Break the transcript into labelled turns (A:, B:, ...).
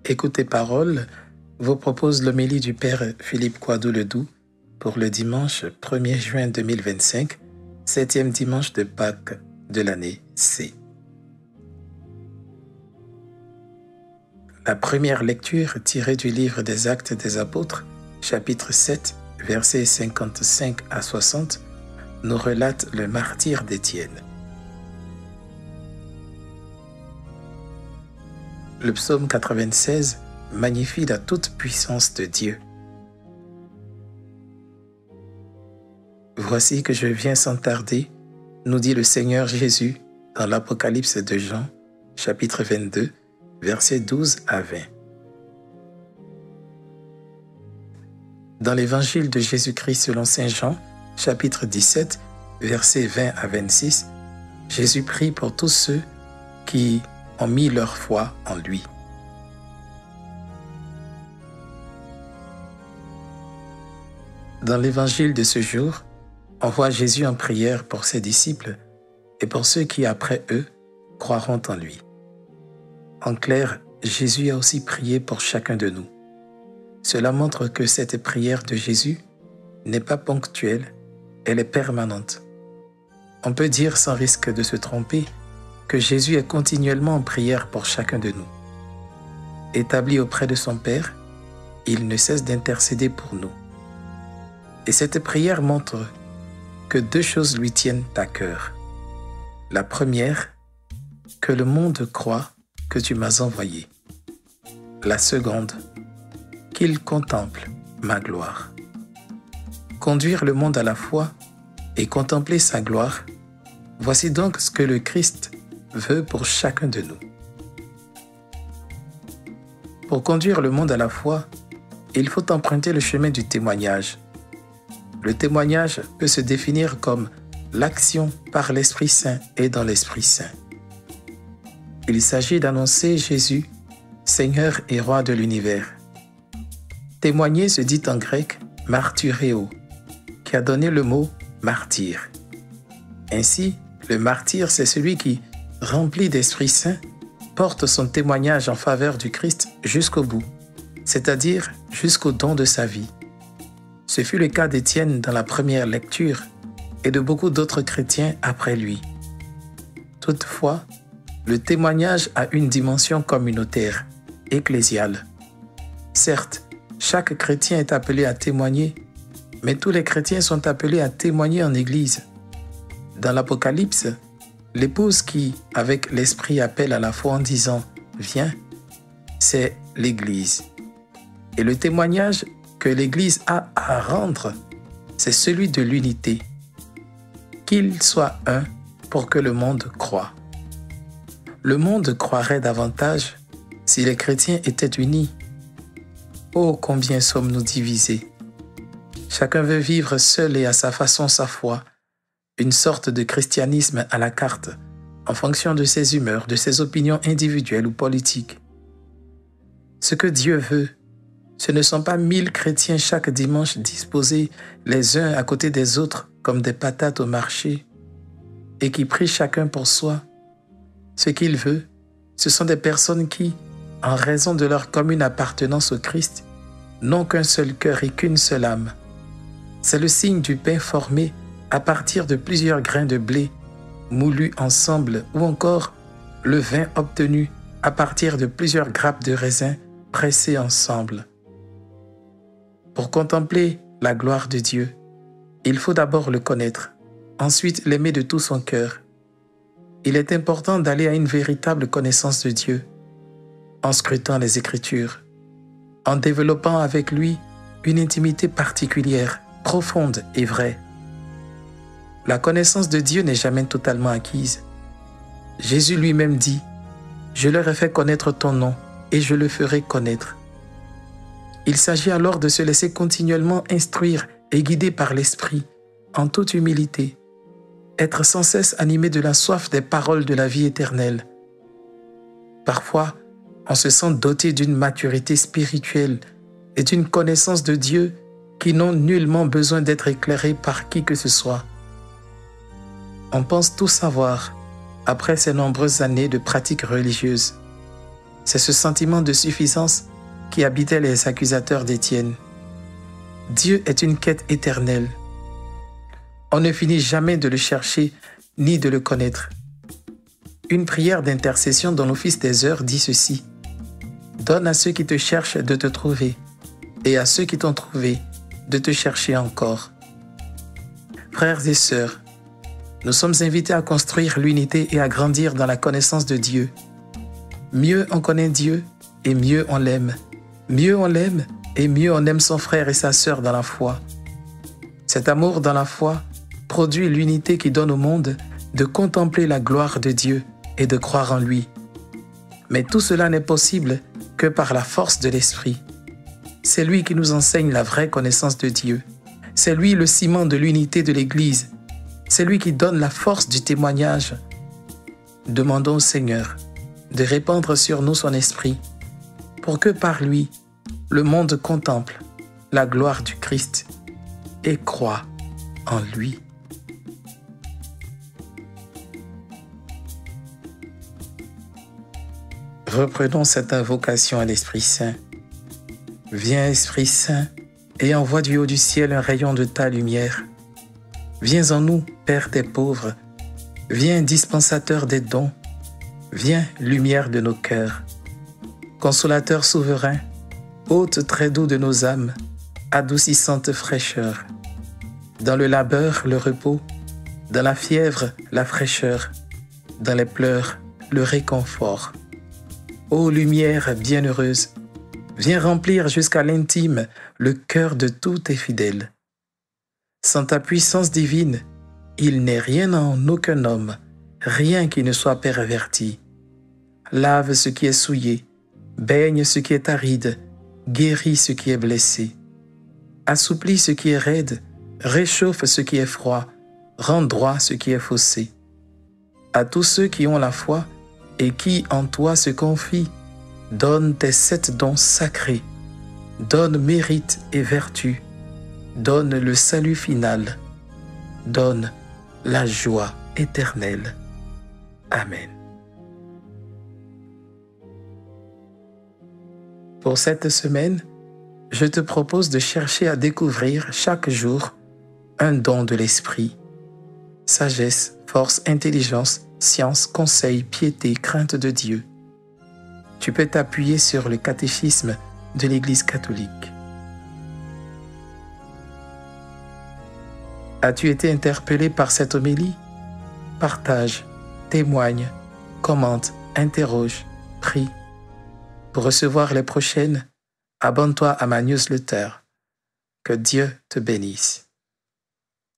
A: Écoutez Parole vous propose l'homélie du Père Philippe Kouadou-Ledoux pour le dimanche 1er juin 2025, 7e dimanche de Pâques de l'année C. La première lecture tirée du livre des Actes des Apôtres, chapitre 7, versets 55 à 60, nous relate le martyre d'Étienne. Le psaume 96 magnifie la toute-puissance de Dieu. Voici que je viens sans tarder, nous dit le Seigneur Jésus dans l'Apocalypse de Jean, chapitre 22, versets 12 à 20. Dans l'Évangile de Jésus-Christ selon saint Jean, chapitre 17, versets 20 à 26, Jésus prie pour tous ceux qui ont mis leur foi en lui. Dans l'Évangile de ce jour, on voit Jésus en prière pour ses disciples et pour ceux qui, après eux, croiront en lui. En clair, Jésus a aussi prié pour chacun de nous. Cela montre que cette prière de Jésus n'est pas ponctuelle, elle est permanente. On peut dire sans risque de se tromper que Jésus est continuellement en prière pour chacun de nous. Établi auprès de son Père, il ne cesse d'intercéder pour nous. Et cette prière montre que deux choses lui tiennent à cœur. La première, que le monde croit que tu m'as envoyé. La seconde, qu'il contemple ma gloire. Conduire le monde à la foi et contempler sa gloire, voici donc ce que le Christ veut pour chacun de nous. Pour conduire le monde à la foi, il faut emprunter le chemin du témoignage. Le témoignage peut se définir comme l'action par l'Esprit Saint et dans l'Esprit Saint. Il s'agit d'annoncer Jésus, Seigneur et Roi de l'univers. Témoigner se dit en grec « martyreo », qui a donné le mot « martyr ». Ainsi, le martyr, c'est celui qui, rempli d'Esprit Saint, porte son témoignage en faveur du Christ jusqu'au bout, c'est-à-dire jusqu'au don de sa vie. Ce fut le cas d'Étienne dans la première lecture et de beaucoup d'autres chrétiens après lui. Toutefois, le témoignage a une dimension communautaire, ecclésiale. Certes, chaque chrétien est appelé à témoigner, mais tous les chrétiens sont appelés à témoigner en Église. Dans l'Apocalypse, l'épouse qui, avec l'Esprit, appelle à la foi en disant « Viens », c'est l'Église. Et le témoignage que l'Église a à rendre, c'est celui de l'unité. Qu'il soit un pour que le monde croie. Le monde croirait davantage si les chrétiens étaient unis. Oh, combien sommes-nous divisés! Chacun veut vivre seul et à sa façon sa foi, une sorte de christianisme à la carte, en fonction de ses humeurs, de ses opinions individuelles ou politiques. Ce que Dieu veut, ce ne sont pas 1000 chrétiens chaque dimanche disposés les uns à côté des autres comme des patates au marché et qui prient chacun pour soi. Ce qu'il veut, ce sont des personnes qui, en raison de leur commune appartenance au Christ, n'ont qu'un seul cœur et qu'une seule âme. C'est le signe du pain formé à partir de plusieurs grains de blé moulus ensemble ou encore le vin obtenu à partir de plusieurs grappes de raisin pressées ensemble. Pour contempler la gloire de Dieu, il faut d'abord le connaître, ensuite l'aimer de tout son cœur. Il est important d'aller à une véritable connaissance de Dieu, en scrutant les Écritures, en développant avec lui une intimité particulière, profonde et vraie. La connaissance de Dieu n'est jamais totalement acquise. Jésus lui-même dit « Je leur ai fait connaître ton nom et je le ferai connaître ». Il s'agit alors de se laisser continuellement instruire et guider par l'Esprit, en toute humilité, être sans cesse animé de la soif des paroles de la vie éternelle. Parfois, on se sent doté d'une maturité spirituelle et d'une connaissance de Dieu qui n'ont nullement besoin d'être éclairés par qui que ce soit. On pense tout savoir après ces nombreuses années de pratiques religieuses. C'est ce sentiment de suffisance qui habitait les accusateurs d'Étienne. Dieu est une quête éternelle. On ne finit jamais de le chercher ni de le connaître. Une prière d'intercession dans l'Office des heures dit ceci: donne à ceux qui te cherchent de te trouver, et à ceux qui t'ont trouvé de te chercher encore. Frères et sœurs, nous sommes invités à construire l'unité et à grandir dans la connaissance de Dieu. Mieux on connaît Dieu, et mieux on l'aime. Mieux on l'aime, et mieux on aime son frère et sa sœur dans la foi. Cet amour dans la foi produit l'unité qui donne au monde de contempler la gloire de Dieu et de croire en lui. Mais tout cela n'est possible que par la force de l'Esprit. C'est lui qui nous enseigne la vraie connaissance de Dieu. C'est lui le ciment de l'unité de l'Église. C'est lui qui donne la force du témoignage. Demandons au Seigneur de répandre sur nous son esprit, pour que par lui, le monde contemple la gloire du Christ et croit en lui. Reprenons cette invocation à l'Esprit Saint. Viens, Esprit Saint, et envoie du haut du ciel un rayon de ta lumière. Viens en nous, Père des pauvres. Viens, dispensateur des dons. Viens, lumière de nos cœurs. Consolateur souverain, hôte très doux de nos âmes, adoucissante fraîcheur. Dans le labeur, le repos. Dans la fièvre, la fraîcheur. Dans les pleurs, le réconfort. Ô lumière bienheureuse, viens remplir jusqu'à l'intime le cœur de tous tes fidèles. Sans ta puissance divine, il n'est rien en aucun homme, rien qui ne soit perverti. Lave ce qui est souillé, baigne ce qui est aride, guéris ce qui est blessé. Assouplis ce qui est raide, réchauffe ce qui est froid, rends droit ce qui est faussé. À tous ceux qui ont la foi et qui en toi se confient, donne tes 7 dons sacrés, donne mérite et vertu, donne le salut final, donne la joie éternelle. Amen. Pour cette semaine, je te propose de chercher à découvrir chaque jour un don de l'esprit. Sagesse, force, intelligence, science, conseil, piété, crainte de Dieu. Tu peux t'appuyer sur le catéchisme de l'Église catholique. As-tu été interpellé par cette homélie? Partage, témoigne, commente, interroge, prie. Pour recevoir les prochaines, abonne-toi à ma newsletter. Que Dieu te bénisse.